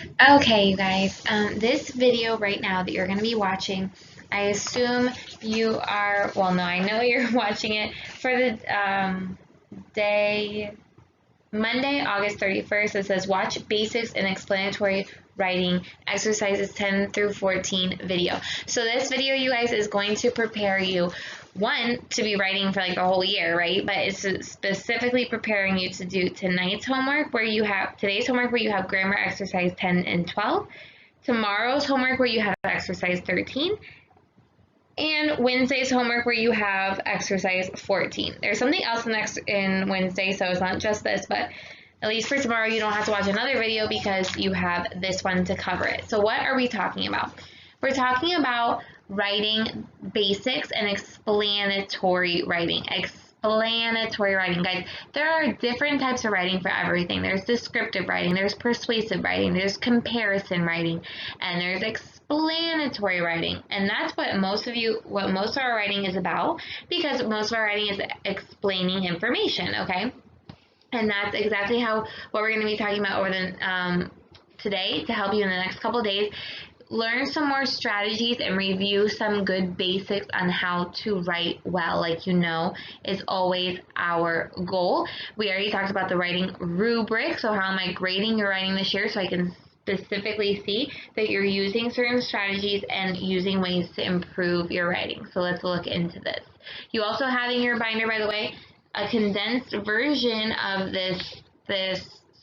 Okay, you guys, this video right now that you're going to be watching, I assume you are, well, no, I know you're watching it for the day, Monday, August 31st. It says watch basics and explanatory writing exercises 10 through 14 video. So this video, you guys, is going to prepare you, one, to be writing for like the whole year, right? But it's specifically preparing you to do tonight's homework where you have, today's homework where you have grammar exercise 10 and 12, tomorrow's homework where you have exercise 13, and Wednesday's homework where you have exercise 14. There's something else in Wednesday, so it's not just this, but at least for tomorrow you don't have to watch another video because you have this one to cover it. So what are we talking about? We're talking about writing basics and explanatory writing. Explanatory writing, guys. There are different types of writing for everything. There's descriptive writing, there's persuasive writing, there's comparison writing, and there's explanatory writing. And that's what most of our writing is about, because most of our writing is explaining information, okay? And that's exactly what we're going to be talking about over the today to help you in the next couple of days. Learn some more strategies and review some good basics on how to write well, like is always our goal. We already talked about the writing rubric, so how am I grading your writing this year so I can specifically see that you're using certain strategies and using ways to improve your writing. So let's look into this. You also have in your binder, by the way, a condensed version of this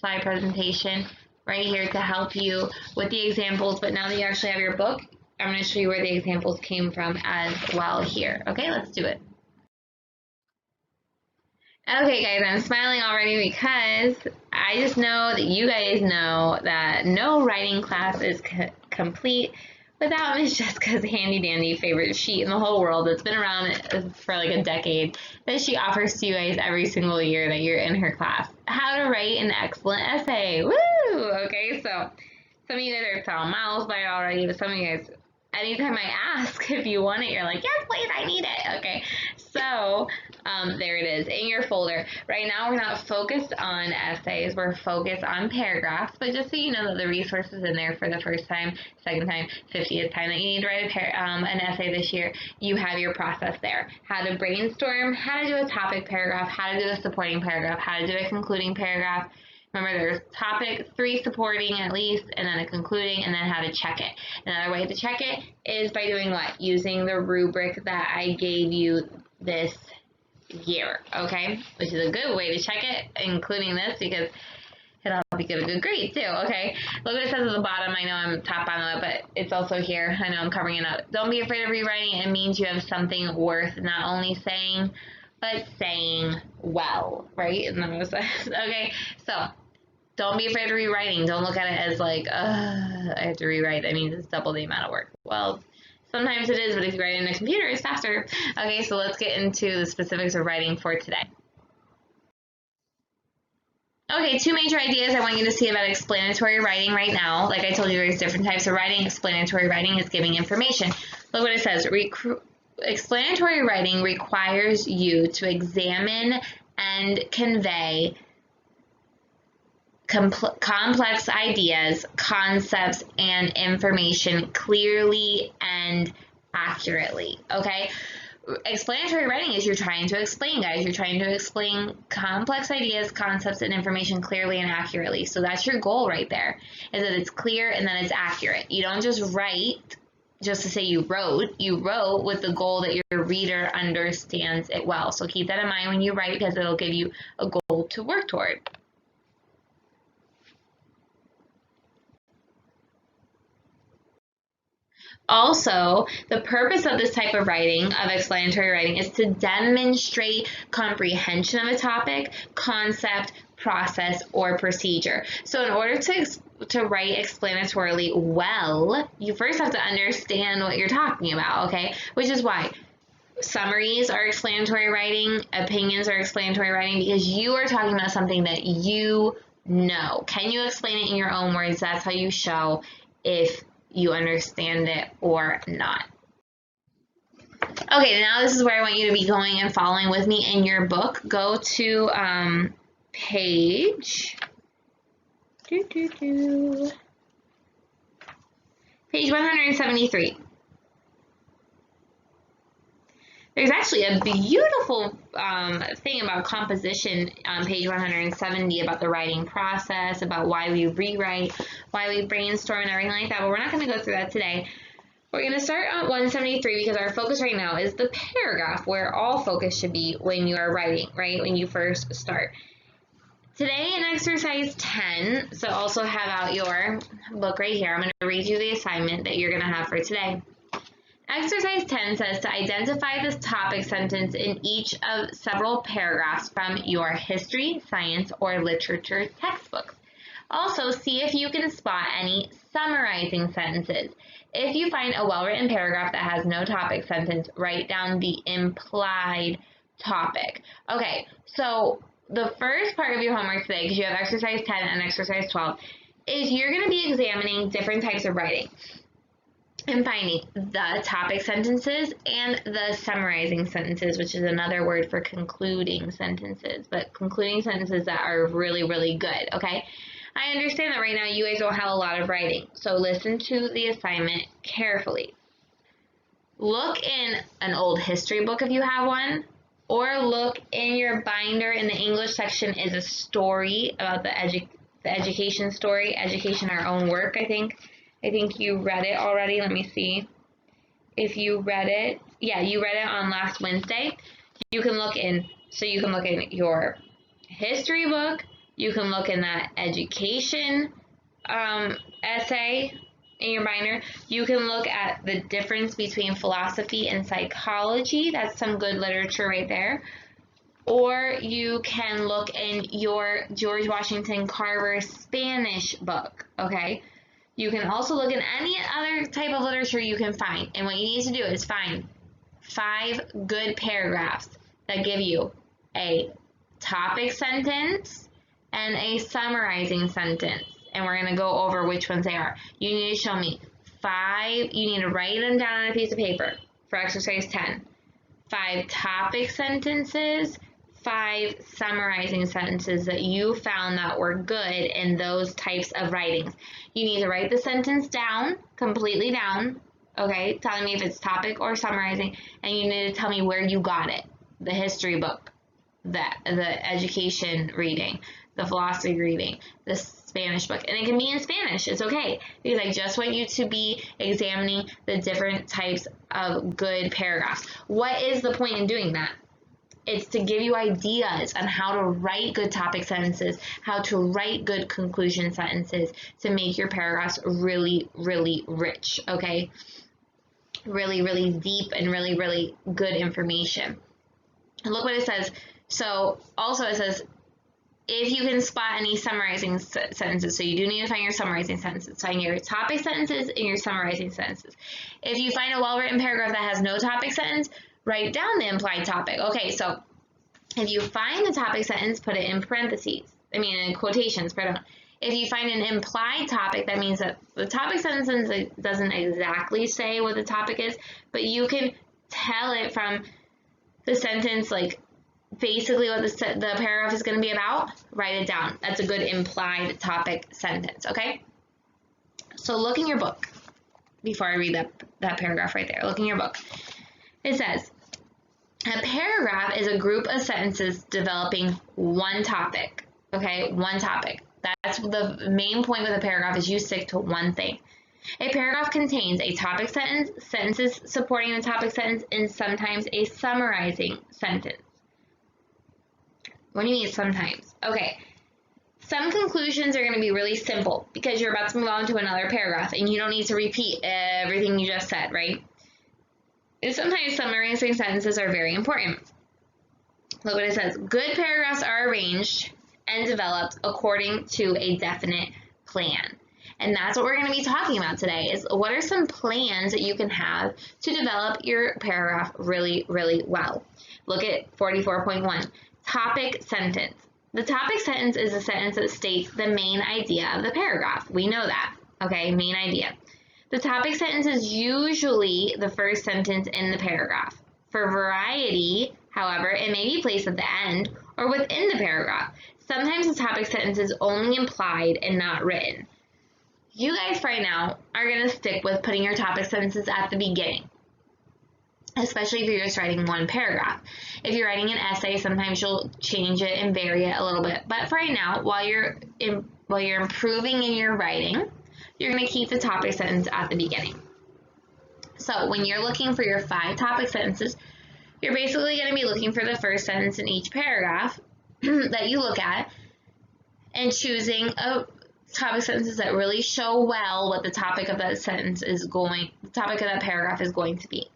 slide presentation right here to help you with the examples. But now that you actually have your book, I'm going to show you where the examples came from as well here. Okay, let's do it. Okay, guys, I'm smiling already because I just know that you guys know that no writing class is complete without Miss Jessica's handy dandy favorite sheet in the whole world that's been around for like a decade that she offers to you guys every single year that you're in her class. How to write an excellent essay. Woo! Okay, so some of you guys are telling miles by it already, but some of you guys, anytime I ask if you want it, you're like, yes, please, I need it. Okay, so there it is in your folder. Right now, we're not focused on essays. We're focused on paragraphs, but just so you know that the resources in there for the first time, second time, 50th time that you need to write an essay this year, you have your process there. How to brainstorm, how to do a topic paragraph, how to do a supporting paragraph, how to do a concluding paragraph. Remember, there's topic, 3 supporting at least, and then a concluding, and then how to check it. Another way to check it is by doing what? Using the rubric that I gave you this year, okay? Which is a good way to check it, including this, because it'll help you get a good grade too, okay? Look what it says at the bottom. I know I'm top on it, but it's also here. I know I'm covering it up. Don't be afraid of rewriting. It means you have something worth not only saying, but saying well, right? And then it says, okay, so don't be afraid of rewriting. Don't look at it as like, I have to rewrite. That means it's double the amount of work. Well, sometimes it is, but if you write it in a computer, it's faster. Okay, so let's get into the specifics of writing for today. Okay, 2 major ideas I want you to see about explanatory writing right now. Like I told you, there's different types of writing. Explanatory writing is giving information. Look what it says. Explanatory writing requires you to examine and convey complex ideas, concepts, and information clearly and accurately, okay? Explanatory writing is you're trying to explain, guys. You're trying to explain complex ideas, concepts, and information clearly and accurately. So that's your goal right there, is that it's clear and that it's accurate. You don't just write just to say you wrote. You wrote with the goal that your reader understands it well. So keep that in mind when you write, because it'll give you a goal to work toward. Also, the purpose of this type of writing, of explanatory writing, is to demonstrate comprehension of a topic, concept, process, or procedure. So in order to write explanatorily well, you first have to understand what you're talking about, okay? Which is why summaries are explanatory writing, opinions are explanatory writing, because you are talking about something that you know. Can you explain it in your own words? That's how you show if you understand it or not. Okay, now this is where I want you to be going and following with me in your book. Go to page Page 173. There's actually a beautiful thing about composition on page 170 about the writing process, about why we rewrite, why we brainstorm and everything like that, but we're not going to go through that today. We're going to start on 173 because our focus right now is the paragraph, where all focus should be when you are writing, right, when you first start. Today in exercise 10, so also have out your book right here, I'm going to read you the assignment that you're going to have for today. Exercise 10 says to identify the topic sentence in each of several paragraphs from your history, science, or literature textbooks. Also, see if you can spot any summarizing sentences. If you find a well-written paragraph that has no topic sentence, write down the implied topic. Okay, so the first part of your homework today, because you have exercise 10 and exercise 12, is you're going to be examining different types of writing and finding the topic sentences and the summarizing sentences, which is another word for concluding sentences, but concluding sentences that are really, really good, okay? I understand that right now you guys don't have a lot of writing, so listen to the assignment carefully. Look in an old history book if you have one, or look in your binder. In the English section is a story about the education story, Education Our Own Work, I think. I think you read it already. Let me see. If you read it, yeah, you read it on last Wednesday. You can look in, so you can look in your history book. You can look in that education essay in your binder. You can look at the difference between philosophy and psychology. That's some good literature right there. Or you can look in your George Washington Carver Spanish book, okay? You can also look in any other type of literature you can find. And what you need to do is find 5 good paragraphs that give you a topic sentence and a summarizing sentence. And we're going to go over which ones they are. You need to show me 5, you need to write them down on a piece of paper for exercise 10. 5 topic sentences, 5 summarizing sentences that you found that were good in those types of writings. You need to write the sentence down, completely down, okay, telling me if it's topic or summarizing, and you need to tell me where you got it. The history book, the education reading, the philosophy reading, the Spanish book, and it can be in Spanish, it's okay, because I just want you to be examining the different types of good paragraphs. What is the point in doing that? It's to give you ideas on how to write good topic sentences, how to write good conclusion sentences to make your paragraphs really, really rich, okay? Really, really deep and really, really good information. And look what it says. So also it says, if you can spot any summarizing sentences, so you do need to find your summarizing sentences. Find your topic sentences and your summarizing sentences. If you find a well-written paragraph that has no topic sentence, write down the implied topic. Okay, so if you find the topic sentence, put it in parentheses. In quotations, pardon. If you find an implied topic, that means that the topic sentence doesn't exactly say what the topic is, but you can tell it from the sentence, like basically what the paragraph is going to be about. Write it down. That's a good implied topic sentence, okay? So look in your book before I read that paragraph right there. Look in your book. It says, a paragraph is a group of sentences developing one topic, okay? One topic. That's the main point with a paragraph, is you stick to one thing. A paragraph contains a topic sentence, sentences supporting the topic sentence, and sometimes a summarizing sentence. What do you mean sometimes? Okay. Some conclusions are going to be really simple because you're about to move on to another paragraph and you don't need to repeat everything you just said, right? And sometimes summarizing sentences are very important. Look what it says. Good paragraphs are arranged and developed according to a definite plan. And that's what we're going to be talking about today, is what are some plans that you can have to develop your paragraph really, really well. Look at 44.1, topic sentence. The topic sentence is a sentence that states the main idea of the paragraph. We know that, okay, main idea. The topic sentence is usually the first sentence in the paragraph. For variety, however, it may be placed at the end or within the paragraph. Sometimes the topic sentence is only implied and not written. You guys right now are going to stick with putting your topic sentences at the beginning, especially if you're just writing one paragraph. If you're writing an essay, sometimes you'll change it and vary it a little bit. But for right now, while you're improving in your writing, you're going to keep the topic sentence at the beginning. So when you're looking for your 5 topic sentences, you're basically going to be looking for the first sentence in each paragraph that you look at and choosing a topic sentences that really show well what the topic of that sentence is going, the topic of that paragraph is going to be.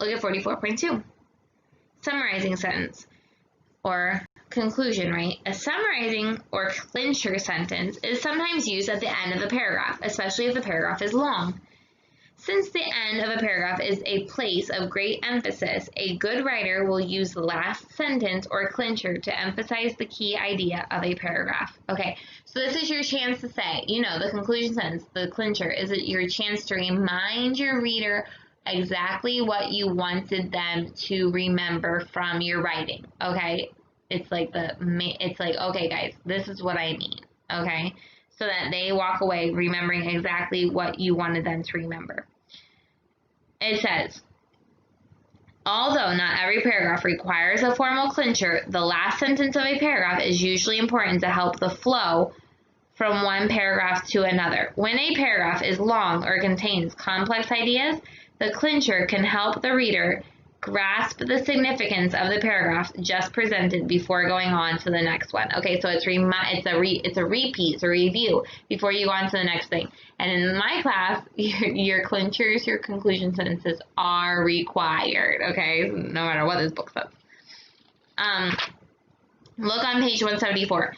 Look at 44.2. Summarizing sentence or conclusion, right? A summarizing or clincher sentence is sometimes used at the end of a paragraph, especially if the paragraph is long. Since the end of a paragraph is a place of great emphasis, a good writer will use the last sentence or clincher to emphasize the key idea of a paragraph. Okay, so this is your chance to say, the conclusion sentence, the clincher, is it your chance to remind your reader exactly what you wanted them to remember from your writing. Okay, it's like okay guys, this is what I mean. Okay, so that they walk away remembering exactly what you wanted them to remember. It says, although not every paragraph requires a formal clincher, the last sentence of a paragraph is usually important to help the flow from one paragraph to another. When a paragraph is long or contains complex ideas, the clincher can help the reader grasp the significance of the paragraph just presented before going on to the next one. Okay, so it's a repeat, it's a review before you go on to the next thing. And in my class, your clinchers, your conclusion sentences are required. Okay, no matter what this book says. Look on page 174.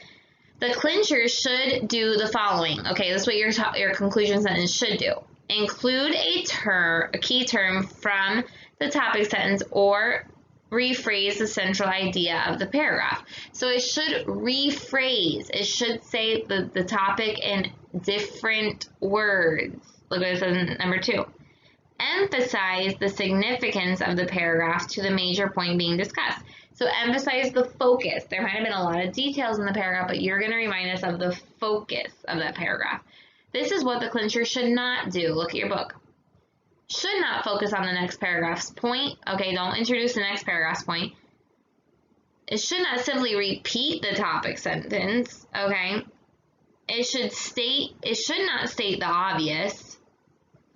The clincher should do the following. Okay, this is what your conclusion sentence should do. Include a key term from the topic sentence or rephrase the central idea of the paragraph. So it should rephrase. It should say the topic in different words. Look what it says in number 2. Emphasize the significance of the paragraph to the major point being discussed. So emphasize the focus. There might have been a lot of details in the paragraph, but you're going to remind us of the focus of that paragraph. This is what the clincher should not do. Look at your book. Should not focus on the next paragraph's point. Okay, don't introduce the next paragraph's point. It should not simply repeat the topic sentence. Okay, it should not state the obvious.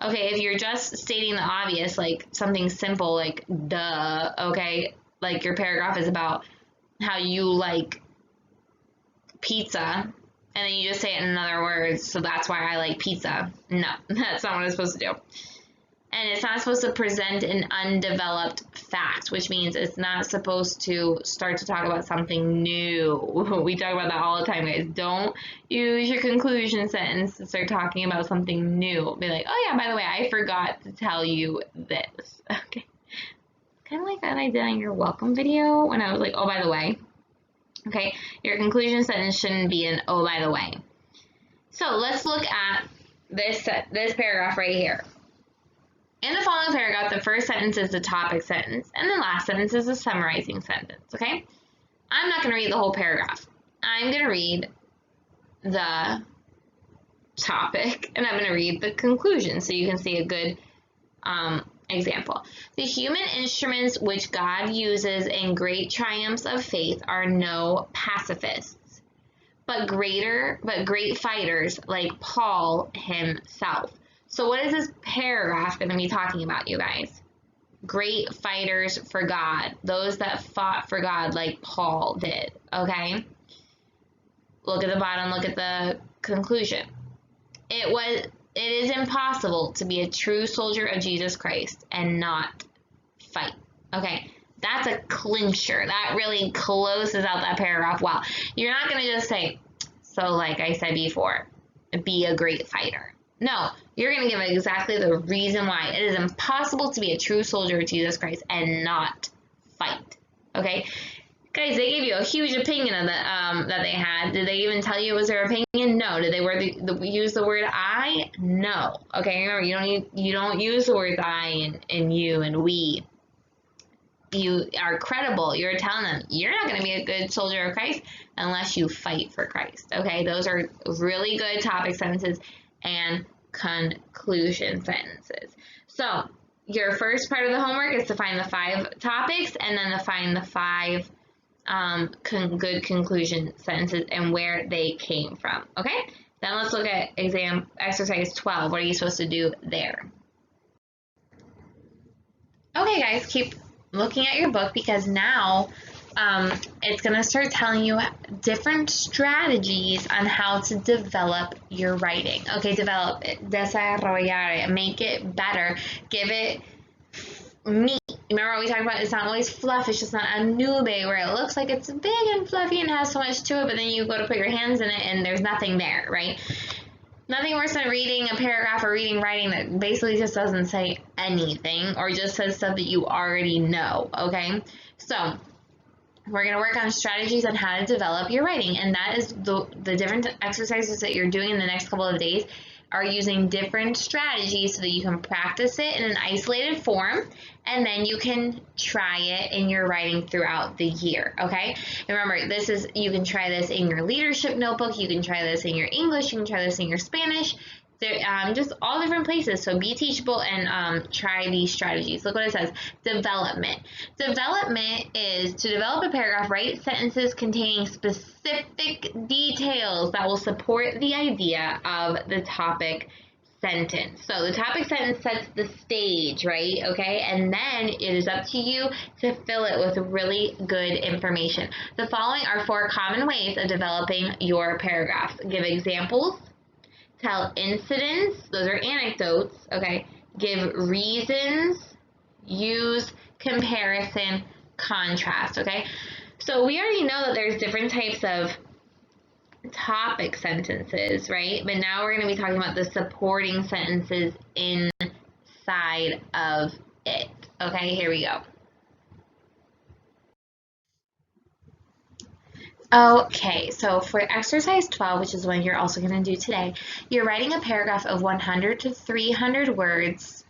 Okay, if you're just stating the obvious, like something simple like duh, okay, like your paragraph is about how you like pizza, and then you just say it in other words, so that's why I like pizza. No, that's not what it's supposed to do. And it's not supposed to present an undeveloped fact, which means it's not supposed to start to talk about something new. We talk about that all the time, guys. Don't use your conclusion sentence to start talking about something new. Be like, oh yeah, by the way, I forgot to tell you this. Okay. Kind of like that I did on your welcome video when I was like, oh, by the way. Okay, your conclusion sentence shouldn't be an oh, by the way. So let's look at this paragraph right here. In the following paragraph, the first sentence is the topic sentence, and the last sentence is the summarizing sentence, okay? I'm not going to read the whole paragraph. I'm going to read the topic, and I'm going to read the conclusion so you can see a good example. The human instruments which God uses in great triumphs of faith are no pacifists, but great fighters like Paul himself. So what is this paragraph going to be talking about, you guys? Great fighters for God. Those that fought for God like Paul did, okay? Look at the bottom, look at the conclusion. It is impossible to be a true soldier of Jesus Christ and not fight, okay? That's a clincher. That really closes out that paragraph well. You're not going to just say, so like I said before, be a great fighter. No, you're going to give exactly the reason why. It is impossible to be a true soldier of Jesus Christ and not fight. Okay? Guys, they gave you a huge opinion of that they had. Did they even tell you it was their opinion? No. Did they use the word I? No. Okay, remember, you don't use the words I and you and we. you are credible. You're telling them you're not going to be a good soldier of Christ unless you fight for Christ. Okay, those are really good topic sentences and conclusion sentences. So your first part of the homework is to find the 5 topics and then to find the 5 good conclusion sentences and where they came from. Okay, then let's look at exercise 12. What are you supposed to do there? Okay, guys, keep looking at your book because now it's going to start telling you different strategies on how to develop your writing. Okay, develop it, desarrollar it, make it better, give it meat. Remember what we talked about? It's not always fluff. It's just not a nube where it looks like it's big and fluffy and has so much to it, but then you go to put your hands in it and there's nothing there, right? Nothing worse than reading a paragraph or reading writing that basically just doesn't say anything or just says stuff that you already know, okay? So we're going to work on strategies on how to develop your writing, and that is the different exercises that you're doing in the next couple of days are using different strategies so that you can practice it in an isolated form, and then you can try it in your writing throughout the year, okay? And remember, you can try this in your leadership notebook, you can try this in your English, you can try this in your Spanish, just all different places. So be teachable and try these strategies. Look what it says, development. Development is to develop a paragraph, write sentences containing specific details that will support the idea of the topic sentence. So the topic sentence sets the stage, right? Okay, and then it is up to you to fill it with really good information. The following are 4 common ways of developing your paragraphs. Give examples, tell incidents, those are anecdotes, okay? Give reasons, use comparison, contrast, okay? So we already know that there's different types of topic sentences, right? But now we're going to be talking about the supporting sentences inside of it. Okay, here we go. Okay, so for exercise 12, which is what you're also going to do today, you're writing a paragraph of 100 to 300 words,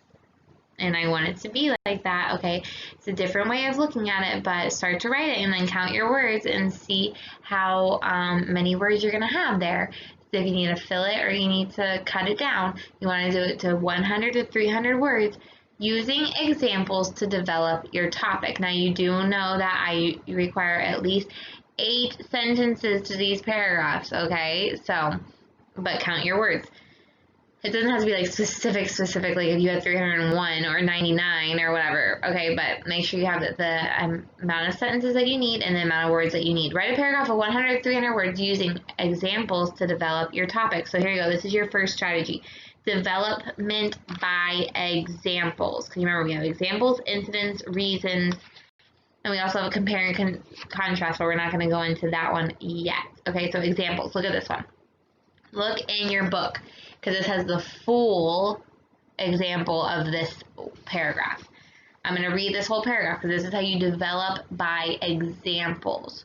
and I want it to be like that, okay? It's a different way of looking at it, but start to write it and then count your words and see how many words you're going to have there. So if you need to fill it or you need to cut it down, you want to do it to 100 to 300 words using examples to develop your topic. Now you do know that I require at least 8 sentences to these paragraphs, okay? So, but count your words. It doesn't have to be like specific, like if you had 301 or 99 or whatever, okay? But make sure you have the amount of sentences that you need and the amount of words that you need. Write a paragraph of 100 to 300 words using examples to develop your topic. So here you go. This is your first strategy. Development by examples. Because remember, we have examples, incidents, reasons, and we also have a compare and contrast, but we're not going to go into that one yet. Okay, so examples. Look at this one. Look in your book, because this has the full example of this paragraph. I'm going to read this whole paragraph, because this is how you develop by examples.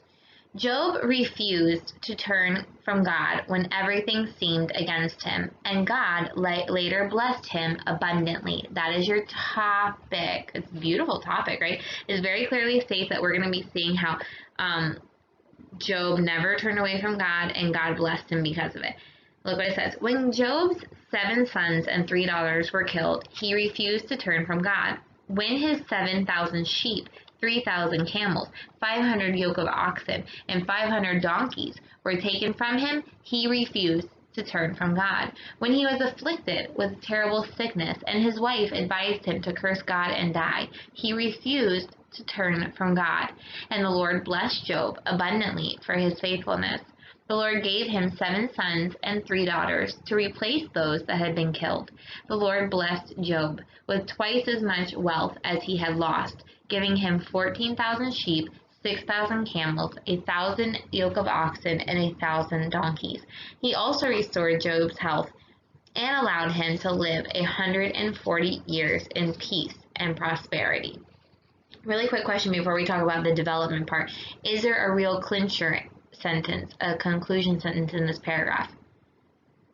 Job refused to turn from God when everything seemed against him, and God later blessed him abundantly. That is your topic. It's a beautiful topic, right? It's very clearly states that we're going to be seeing how Job never turned away from God, and God blessed him because of it. Look what it says. When Job's 7 sons and 3 daughters were killed, he refused to turn from God. When his 7,000 sheep, 3,000 camels, 500 yoke of oxen, and 500 donkeys were taken from him, he refused to turn from God. When he was afflicted with terrible sickness, and his wife advised him to curse God and die, he refused to turn from God. And the Lord blessed Job abundantly for his faithfulness. The Lord gave him 7 sons and 3 daughters to replace those that had been killed. The Lord blessed Job with twice as much wealth as he had lost, giving him 14,000 sheep, 6,000 camels, 1,000 yoke of oxen, and 1,000 donkeys. He also restored Job's health and allowed him to live 140 years in peace and prosperity. Really quick question before we talk about the development part. Is there a real clincher sentence, a conclusion sentence in this paragraph?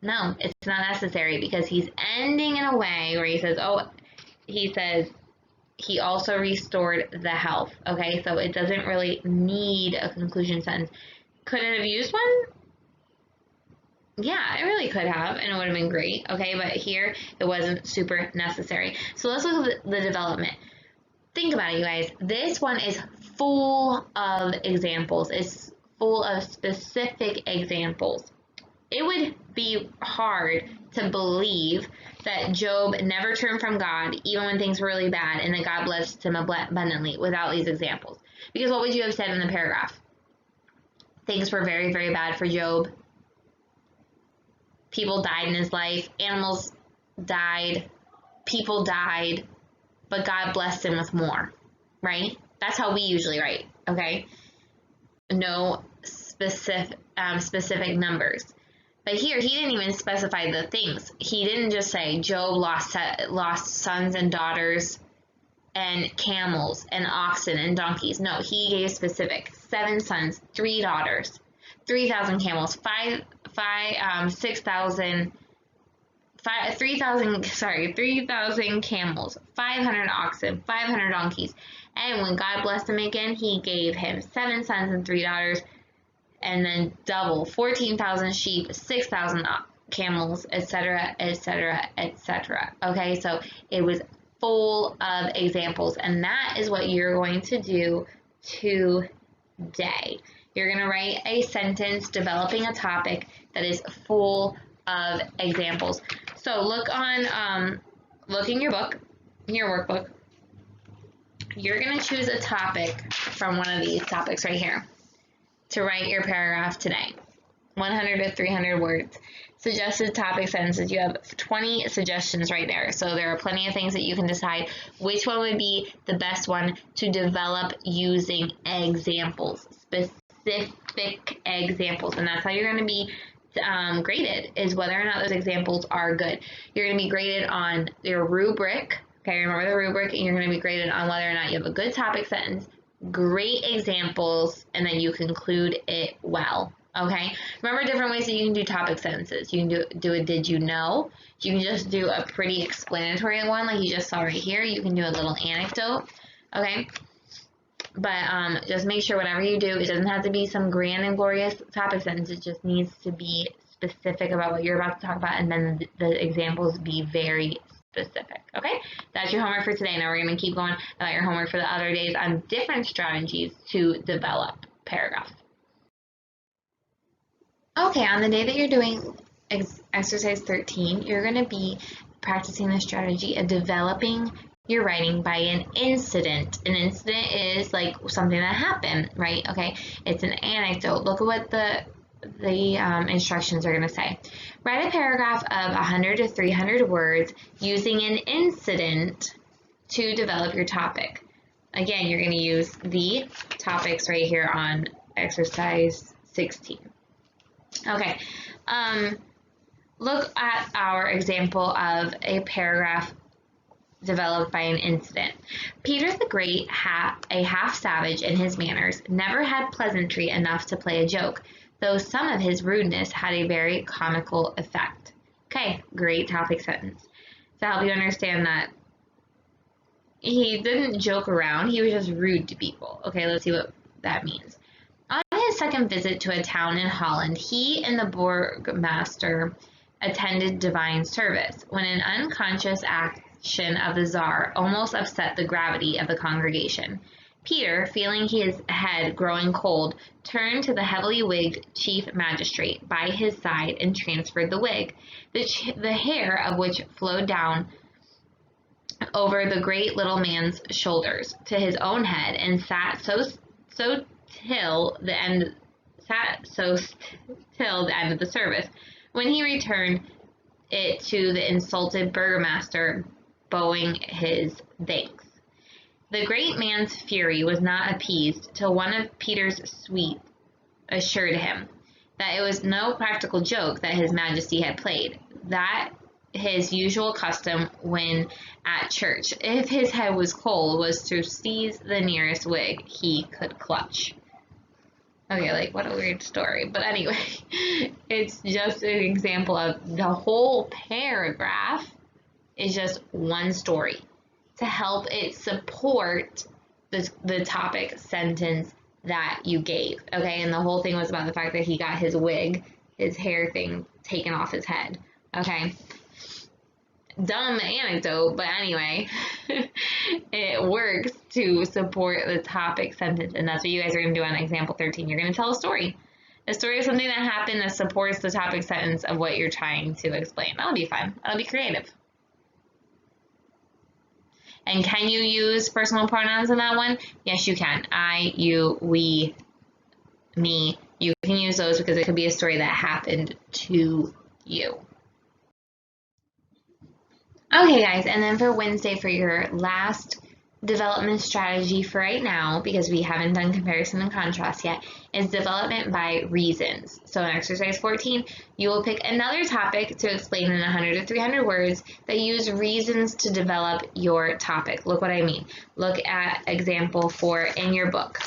No, it's not necessary because he's ending in a way where he says, he also restored the health. Okay, so it doesn't really need a conclusion sentence. Could it have used one? Yeah, it really could have, and it would have been great. Okay, but here it wasn't super necessary. So let's look at the development. Think about it, you guys. This one is full of examples. It's full of specific examples. It would be hard to believe that Job never turned from God, even when things were really bad, and that God blessed him abundantly without these examples. Because what would you have said in the paragraph? Things were very, very bad for Job. People died in his life. Animals died. People died. But God blessed him with more, right? That's how we usually write, okay? No specific numbers. But here, he didn't even specify the things. He didn't just say Job lost sons and daughters and camels and oxen and donkeys. No, he gave specific. 7 sons, 3 daughters, 3,000 camels, 3,000 camels, 500 oxen, 500 donkeys. And when God blessed him again, he gave him 7 sons and 3 daughters, and then double, 14,000 sheep, 6,000 camels, etc., etc., etc. Okay, so it was full of examples, and that is what you're going to do today. You're going to write a sentence developing a topic that is full of examples. So look in your book, your workbook. You're going to choose a topic from one of these topics right here to write your paragraph today. 100 to 300 words. Suggested topic sentences. You have 20 suggestions right there. So there are plenty of things that you can decide which one would be the best one to develop using examples, specific examples. And that's how you're going to be graded, is whether or not those examples are good. You're going to be graded on your rubric. Okay, remember the rubric, and you're going to be graded on whether or not you have a good topic sentence, great examples, and then you conclude it well. Okay, remember different ways that you can do topic sentences. You can do a did you know. You can just do a pretty explanatory one like you just saw right here. You can do a little anecdote. Okay, but just make sure whatever you do, it doesn't have to be some grand and glorious topic sentence. It just needs to be specific about what you're about to talk about, and then the examples be very specific. Okay, that's your homework for today. Now we're going to keep going about your homework for the other days on different strategies to develop paragraphs. Okay, on the day that you're doing exercise 13, you're going to be practicing the strategy of developing your writing by an incident. An incident is like something that happened, right? Okay, it's an anecdote. Look at what the instructions are going to say. Write a paragraph of 100 to 300 words using an incident to develop your topic. Again, you're going to use the topics right here on exercise 16. Okay, look at our example of a paragraph developed by an incident. Peter the Great, a half savage in his manners, never had pleasantry enough to play a joke, though some of his rudeness had a very comical effect. Okay, great topic sentence. To help you understand that he didn't joke around, he was just rude to people. Okay, let's see what that means. On his second visit to a town in Holland, he and the burgomaster attended divine service, when an unconscious action of the Tsar almost upset the gravity of the congregation. Peter, feeling his head growing cold, turned to the heavily wigged chief magistrate by his side and transferred the wig, the hair of which flowed down over the great little man's shoulders to his own head, and sat so till the end of the service, when he returned it to the insulted burgomaster, bowing his thanks. The great man's fury was not appeased till one of Peter's suite assured him that it was no practical joke that his majesty had played, that his usual custom when at church, if his head was cold, was to seize the nearest wig he could clutch. Okay, like, what a weird story. But anyway, it's just an example of the whole paragraph is just one story to help it support the topic sentence that you gave, okay? And the whole thing was about the fact that he got his wig, his hair thing, taken off his head, okay? Dumb anecdote, but anyway, it works to support the topic sentence, and that's what you guys are going to do on example 13. You're going to tell a story of something that happened that supports the topic sentence of what you're trying to explain. That'll be fun. That'll be creative. And can you use personal pronouns in that one? Yes, you can. I, you, we, me. You can use those because it could be a story that happened to you. Okay, guys, and then for Wednesday, for your last development strategy for right now, because we haven't done comparison and contrast yet, is development by reasons. So in exercise 14, you will pick another topic to explain in 100 to 300 words that use reasons to develop your topic. Look what I mean. Look at example 4 in your book.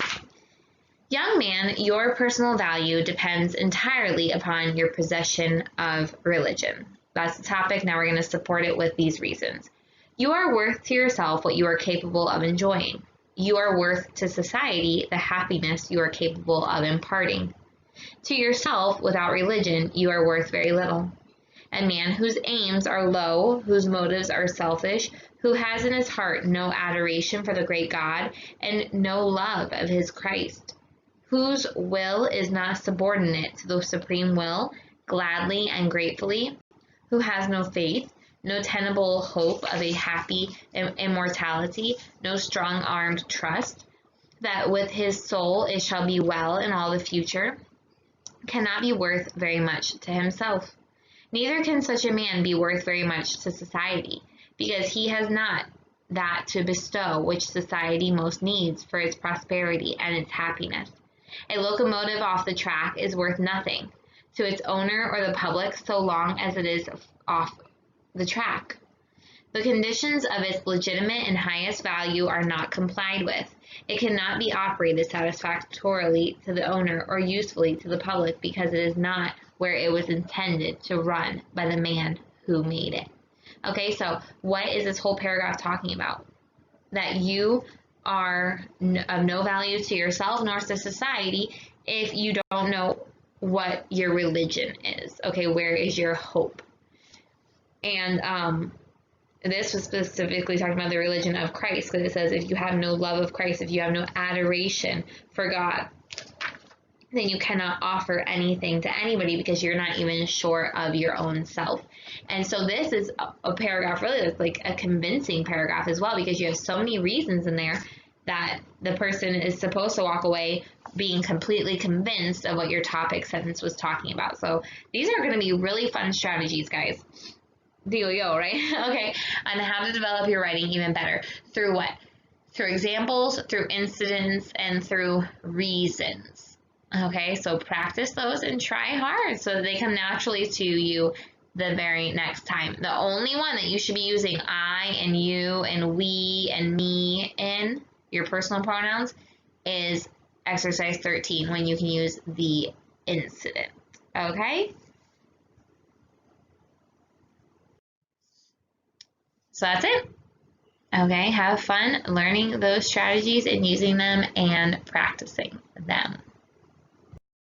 Young man, your personal value depends entirely upon your possession of religion. That's the topic. Now we're going to support it with these reasons. You are worth to yourself what you are capable of enjoying. You are worth to society the happiness you are capable of imparting. To yourself, without religion, you are worth very little. A man whose aims are low, whose motives are selfish, who has in his heart no adoration for the great God and no love of his Christ, whose will is not subordinate to the supreme will, gladly and gratefully, who has no faith, no tenable hope of a happy immortality, no strong-armed trust, that with his soul it shall be well in all the future, cannot be worth very much to himself. Neither can such a man be worth very much to society, because he has not that to bestow which society most needs for its prosperity and its happiness. A locomotive off the track is worth nothing to its owner or the public so long as it is off the track. The conditions of its legitimate and highest value are not complied with. It cannot be operated satisfactorily to the owner or usefully to the public because it is not where it was intended to run by the man who made it. Okay, so what is this whole paragraph talking about? That you are of no value to yourself nor to society if you don't know what your religion is. Okay, where is your hope? And this was specifically talking about the religion of Christ, because it says if you have no love of Christ, if you have no adoration for God, then you cannot offer anything to anybody because you're not even sure of your own self. And so this is a paragraph really that's like a convincing paragraph as well, because you have so many reasons in there that the person is supposed to walk away being completely convinced of what your topic sentence was talking about. So these are going to be really fun strategies, guys. Dealio, right? Okay, on how to develop your writing even better. Through what? Through examples, through incidents, and through reasons. Okay, so practice those and try hard so that they come naturally to you the very next time. The only one that you should be using I and you and we and me in your personal pronouns is exercise 13, when you can use the incident. Okay? So that's it. Okay, have fun learning those strategies and using them and practicing them.